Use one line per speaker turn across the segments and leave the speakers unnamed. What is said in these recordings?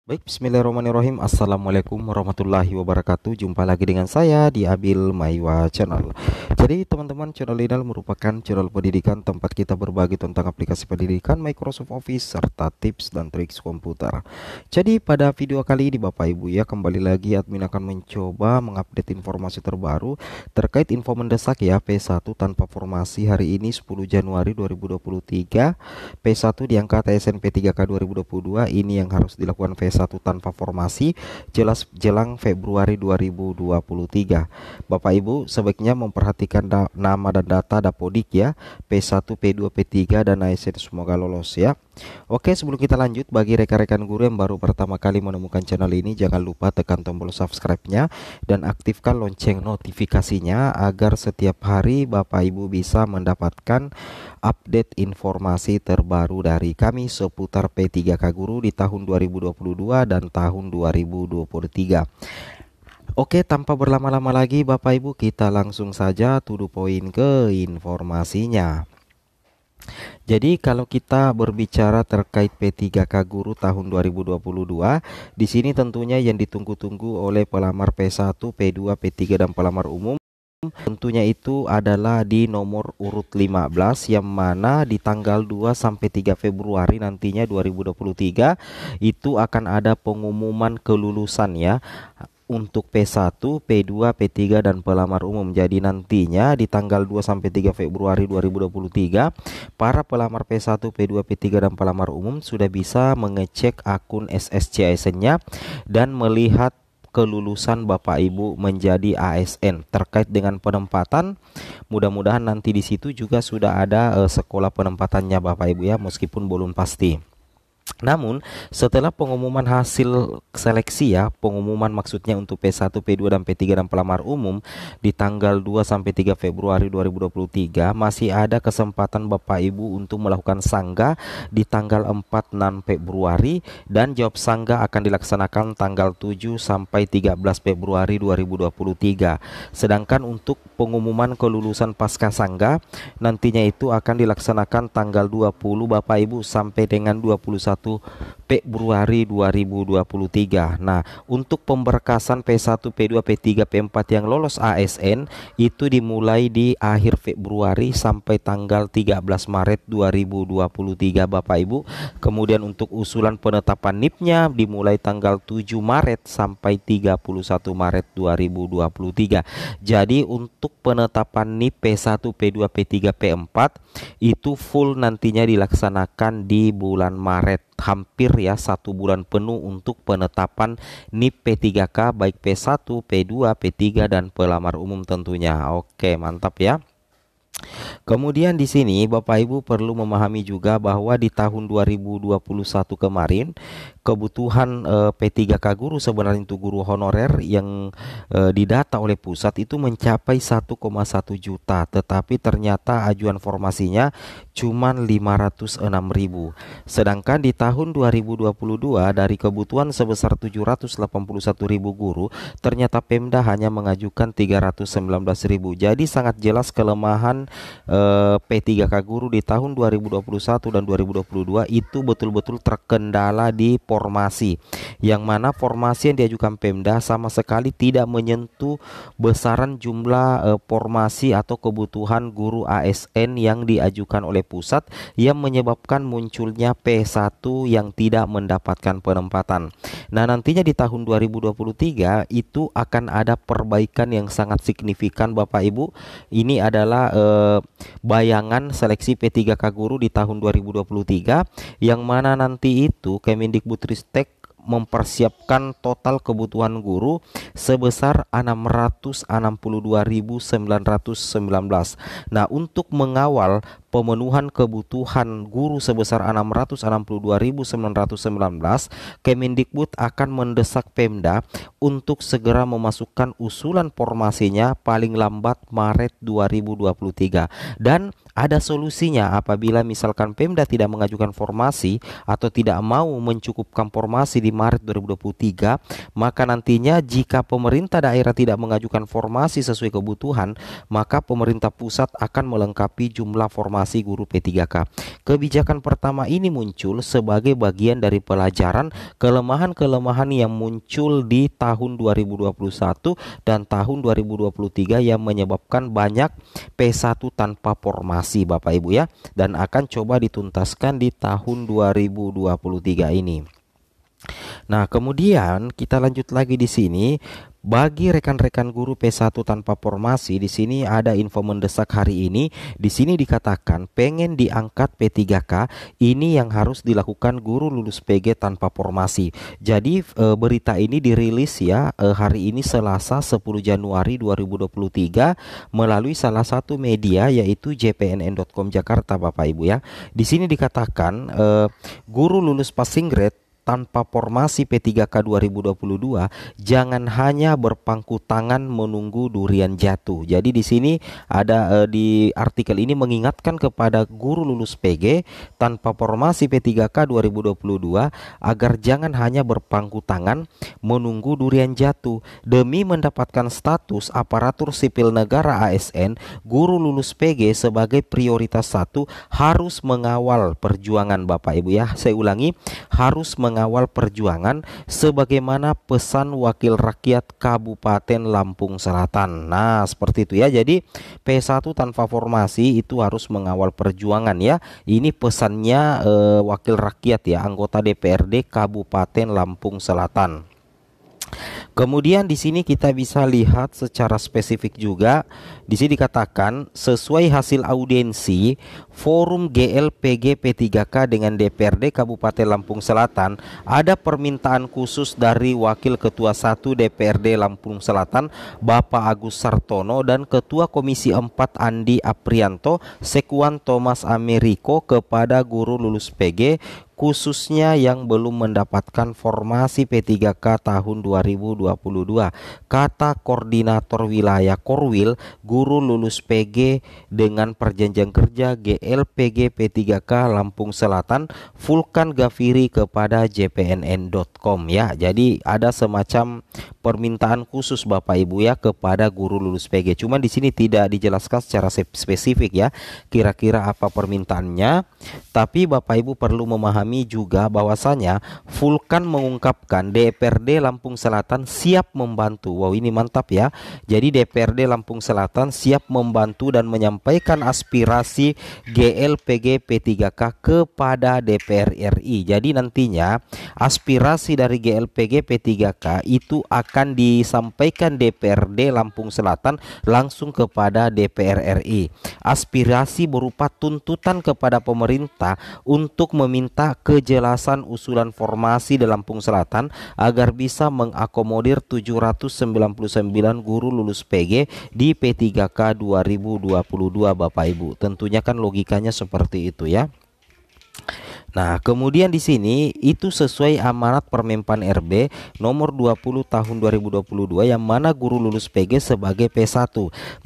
Baik, bismillahirrahmanirrahim. Assalamualaikum warahmatullahi wabarakatuh. Jumpa lagi dengan saya di Abil Maiwa Channel. Jadi teman-teman, channel ini merupakan channel pendidikan tempat kita berbagi tentang aplikasi pendidikan Microsoft Office serta tips dan trik komputer. Jadi pada video kali ini Bapak Ibu ya, kembali lagi admin akan mencoba mengupdate informasi terbaru terkait info mendesak ya P1 tanpa formasi hari ini 10 Januari 2023. P1 diangkat TSNP 3K 2022 ini yang harus dilakukan P1 tanpa formasi jelas jelang Februari 2023. Bapak Ibu sebaiknya memperhatikan nama dan data Dapodik ya, P1, P2, P3 dan ASN semoga lolos ya. Oke, sebelum kita lanjut, bagi rekan-rekan guru yang baru pertama kali menemukan channel ini, jangan lupa tekan tombol subscribe-nya dan aktifkan lonceng notifikasinya agar setiap hari Bapak Ibu bisa mendapatkan update informasi terbaru dari kami seputar P3K Guru di tahun 2022 dan tahun 2023. Oke, tanpa berlama-lama lagi Bapak Ibu, kita langsung saja to the point ke informasinya. Jadi kalau kita berbicara terkait P3K Guru tahun 2022, di sini tentunya yang ditunggu-tunggu oleh pelamar P1, P2, P3 dan pelamar umum tentunya itu adalah di nomor urut 15 yang mana di tanggal 2 sampai 3 Februari nantinya 2023 itu akan ada pengumuman kelulusan ya untuk P1, P2, P3 dan pelamar umum. Jadi nantinya di tanggal 2 sampai 3 Februari 2023 para pelamar P1, P2, P3 dan pelamar umum sudah bisa mengecek akun SSCISN-nya dan melihat kelulusan Bapak Ibu menjadi ASN terkait dengan penempatan. Mudah-mudahan nanti di situ juga sudah ada sekolah penempatannya Bapak Ibu ya, meskipun belum pasti. Namun setelah pengumuman hasil seleksi ya, pengumuman maksudnya untuk P1, P2 dan P3 dan pelamar umum di tanggal 2 sampai 3 Februari 2023 masih ada kesempatan Bapak Ibu untuk melakukan sanggah di tanggal 4 6 Februari dan jawab sanggah akan dilaksanakan tanggal 7 sampai 13 Februari 2023. Sedangkan untuk pengumuman kelulusan pasca sanggah nantinya itu akan dilaksanakan tanggal 20 Bapak Ibu sampai dengan 21 Februari 2023. Nah, untuk pemberkasan P1, P2, P3, P4 yang lolos ASN itu dimulai di akhir Februari sampai tanggal 13 Maret 2023 Bapak Ibu. Kemudian untuk usulan penetapan NIP-nya dimulai tanggal 7 Maret sampai 31 Maret 2023. Jadi untuk penetapan NIP P1, P2, P3, P4 itu full nantinya dilaksanakan di bulan Maret, hampir ya 1 bulan penuh untuk penetapan NIP P3K baik P1, P2, P3 dan pelamar umum tentunya. Oke, mantap ya. Kemudian di sini Bapak Ibu perlu memahami juga bahwa di tahun 2021 kemarin kebutuhan P3K Guru sebenarnya untuk guru honorer yang didata oleh pusat itu mencapai 1,1 juta, tetapi ternyata ajuan formasinya cuma 506.000. Sedangkan di tahun 2022 dari kebutuhan sebesar 781.000 guru, ternyata Pemda hanya mengajukan 319.000. Jadi sangat jelas kelemahan P3K Guru di tahun 2021 dan 2022 itu betul-betul terkendala di formasi, yang mana formasi yang diajukan Pemda sama sekali tidak menyentuh besaran jumlah formasi atau kebutuhan guru ASN yang diajukan oleh pusat, yang menyebabkan munculnya P1 yang tidak mendapatkan penempatan. Nah, nantinya di tahun 2023 itu akan ada perbaikan yang sangat signifikan Bapak Ibu. Ini adalah bayangan seleksi P3K Guru di tahun 2023 yang mana nanti itu Kemendikbudristek mempersiapkan total kebutuhan guru sebesar 662.919. Nah, untuk mengawal pemenuhan kebutuhan guru sebesar 662.919, Kemendikbud akan mendesak Pemda untuk segera memasukkan usulan formasinya paling lambat Maret 2023. Dan ada solusinya apabila misalkan Pemda tidak mengajukan formasi atau tidak mau mencukupkan formasi di Maret 2023, maka nantinya jika pemerintah daerah tidak mengajukan formasi sesuai kebutuhan, maka pemerintah pusat akan melengkapi jumlah formasi formasi guru P3K. Kebijakan pertama ini muncul sebagai bagian dari pelajaran kelemahan-kelemahan yang muncul di tahun 2021 dan tahun 2023 yang menyebabkan banyak P1 tanpa formasi Bapak Ibu ya, dan akan coba dituntaskan di tahun 2023 ini. Nah, kemudian kita lanjut lagi di sini. Bagi rekan-rekan guru P1 tanpa formasi, di sini ada info mendesak hari ini. Di sini dikatakan pengen diangkat P3K, ini yang harus dilakukan guru lulus PG tanpa formasi. Jadi berita ini dirilis ya hari ini Selasa 10 Januari 2023 melalui salah satu media yaitu jpnn.com Jakarta Bapak Ibu ya. Di sini dikatakan guru lulus passing grade tanpa formasi P3K 2022 jangan hanya berpangku tangan menunggu durian jatuh. Jadi di sini ada di artikel ini mengingatkan kepada guru lulus PG tanpa formasi P3K 2022 agar jangan hanya berpangku tangan menunggu durian jatuh. Demi mendapatkan status aparatur sipil negara ASN, guru lulus PG sebagai prioritas 1 harus mengawal perjuangan Bapak Ibu ya. Saya ulangi, harus mengawal perjuangan sebagaimana pesan Wakil Rakyat Kabupaten Lampung Selatan. Nah, seperti itu ya. Jadi P1 tanpa formasi itu harus mengawal perjuangan ya. Ini pesannya Wakil Rakyat ya, anggota DPRD Kabupaten Lampung Selatan. Kemudian di sini kita bisa lihat secara spesifik juga. Di sini dikatakan sesuai hasil audiensi Forum GLPG P3K dengan DPRD Kabupaten Lampung Selatan, ada permintaan khusus dari Wakil Ketua 1 DPRD Lampung Selatan Bapak Agus Sartono dan Ketua Komisi 4 Andi Aprianto Sekuan Thomas Ameriko kepada guru lulus PG khususnya yang belum mendapatkan formasi P3K tahun 2022. Kata Koordinator Wilayah Korwil Guru Lulus PG dengan Perjanjian Kerja GLPG P3K Lampung Selatan Vulkan Gafiri kepada jpnn.com ya. Jadi ada semacam permintaan khusus Bapak Ibu ya kepada guru lulus PG. Cuman di sini tidak dijelaskan secara spesifik ya kira-kira apa permintaannya. Tapi Bapak Ibu perlu memahami juga bahwasanya Vulkan mengungkapkan DPRD Lampung Selatan siap membantu. Wow, ini mantap ya. Jadi DPRD Lampung Selatan siap membantu dan menyampaikan aspirasi GLPG P3K kepada DPR RI. Jadi nantinya aspirasi dari GLPG P3K itu akan disampaikan DPRD Lampung Selatan langsung kepada DPR RI. Aspirasi berupa tuntutan kepada pemerintah untuk meminta kejelasan usulan formasi di Lampung Selatan agar bisa mengakomodir 799 guru lulus PG di P3K 2022 Bapak Ibu. Tentunya kan logikanya seperti itu ya. Nah, kemudian di sini itu sesuai amanat Permenpan RB nomor 20 tahun 2022 yang mana guru lulus PG sebagai P1.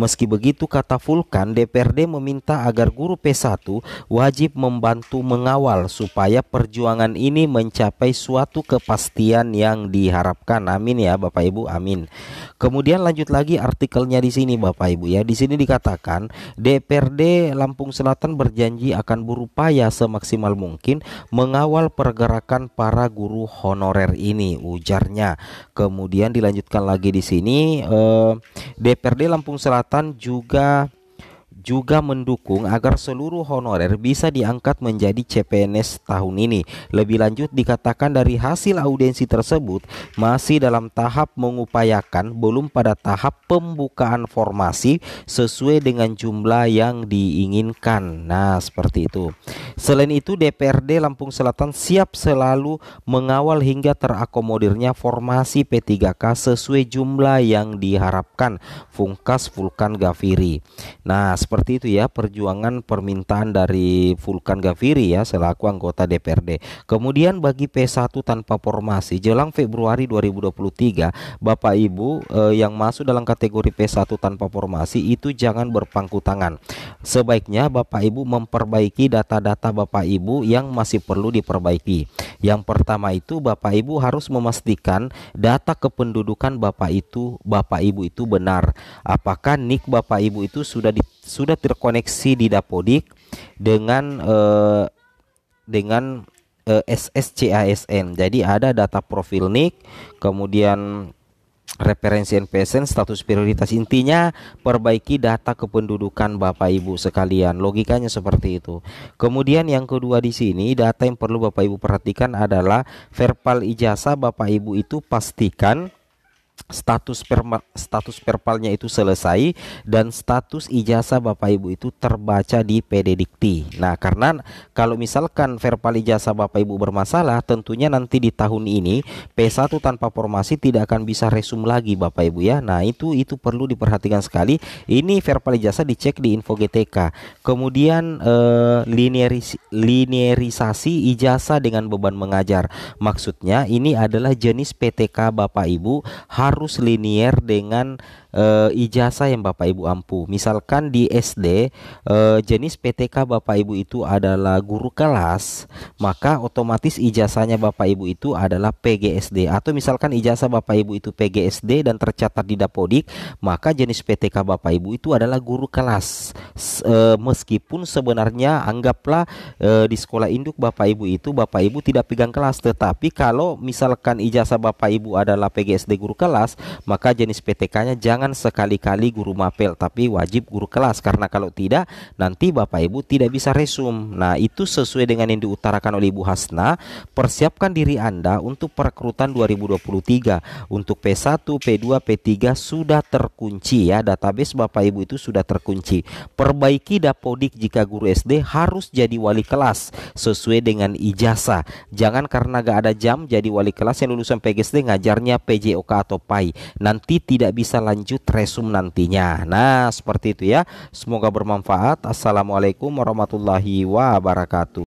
Meski begitu kata Vulkan, DPRD meminta agar guru P1 wajib membantu mengawal supaya perjuangan ini mencapai suatu kepastian yang diharapkan. Amin ya Bapak Ibu, amin. Kemudian lanjut lagi artikelnya di sini Bapak Ibu ya. Di sini dikatakan DPRD Lampung Selatan berjanji akan berupaya semaksimal mungkin mengawal pergerakan para guru honorer ini, ujarnya. Kemudian dilanjutkan lagi di sini DPRD Lampung Selatan juga mendukung agar seluruh honorer bisa diangkat menjadi CPNS tahun ini. Lebih lanjut dikatakan dari hasil audiensi tersebut masih dalam tahap mengupayakan, belum pada tahap pembukaan formasi sesuai dengan jumlah yang diinginkan. Nah, seperti itu. Selain itu DPRD Lampung Selatan siap selalu mengawal hingga terakomodirnya formasi P3K sesuai jumlah yang diharapkan, Pungkas Vulkan Gafiri. Nah, seperti itu ya perjuangan permintaan dari Vulkan Gafiri ya selaku anggota DPRD. Kemudian bagi P1 tanpa formasi jelang Februari 2023 Bapak Ibu yang masuk dalam kategori P1 tanpa formasi itu jangan berpangku tangan. Sebaiknya Bapak Ibu memperbaiki data-data Bapak Ibu yang masih perlu diperbaiki. Yang pertama itu Bapak Ibu harus memastikan data kependudukan Bapak Ibu itu benar. Apakah NIK Bapak Ibu itu sudah sudah terkoneksi di Dapodik dengan SSCASN. Jadi ada data profil NIK, kemudian referensi NPSN, status prioritas. Intinya perbaiki data kependudukan Bapak Ibu sekalian. Logikanya seperti itu. Kemudian yang kedua di sini, data yang perlu Bapak Ibu perhatikan adalah verbal ijazah Bapak Ibu itu pastikan status perpalnya itu selesai dan status ijazah Bapak Ibu itu terbaca di PD Dikti. Nah, karena kalau misalkan verbal ijazah Bapak Ibu bermasalah, tentunya nanti di tahun ini P1 tanpa formasi tidak akan bisa resum lagi Bapak Ibu ya. Nah, itu perlu diperhatikan sekali. Ini verbal ijazah dicek di info GTK. Kemudian linearisasi ijazah dengan beban mengajar. Maksudnya ini adalah jenis PTK Bapak Ibu harus linier dengan ijazah yang Bapak Ibu ampu. Misalkan di SD jenis PTK Bapak Ibu itu adalah guru kelas, maka otomatis ijazahnya Bapak Ibu itu adalah PGSD. Atau misalkan ijazah Bapak Ibu itu PGSD dan tercatat di Dapodik, maka jenis PTK Bapak Ibu itu adalah guru kelas. Meskipun sebenarnya anggaplah di sekolah induk Bapak Ibu itu Bapak Ibu tidak pegang kelas, tetapi kalau misalkan ijazah Bapak Ibu adalah PGSD guru kelas, maka jenis PTK-nya jangan sekali-kali guru mapel, tapi wajib guru kelas, karena kalau tidak nanti Bapak Ibu tidak bisa resum. Nah, itu sesuai dengan yang diutarakan oleh Ibu Hasna. Persiapkan diri Anda untuk perekrutan 2023. Untuk P1, P2, P3 sudah terkunci ya, database Bapak Ibu itu sudah terkunci. Perbaiki Dapodik jika guru SD harus jadi wali kelas sesuai dengan ijazah. Jangan karena gak ada jam jadi wali kelas yang lulusan PGSD ngajarnya PJOK atau PAI, nanti tidak bisa lanjut resum nantinya. Nah, seperti itu ya. Semoga bermanfaat. Assalamualaikum warahmatullahi wabarakatuh.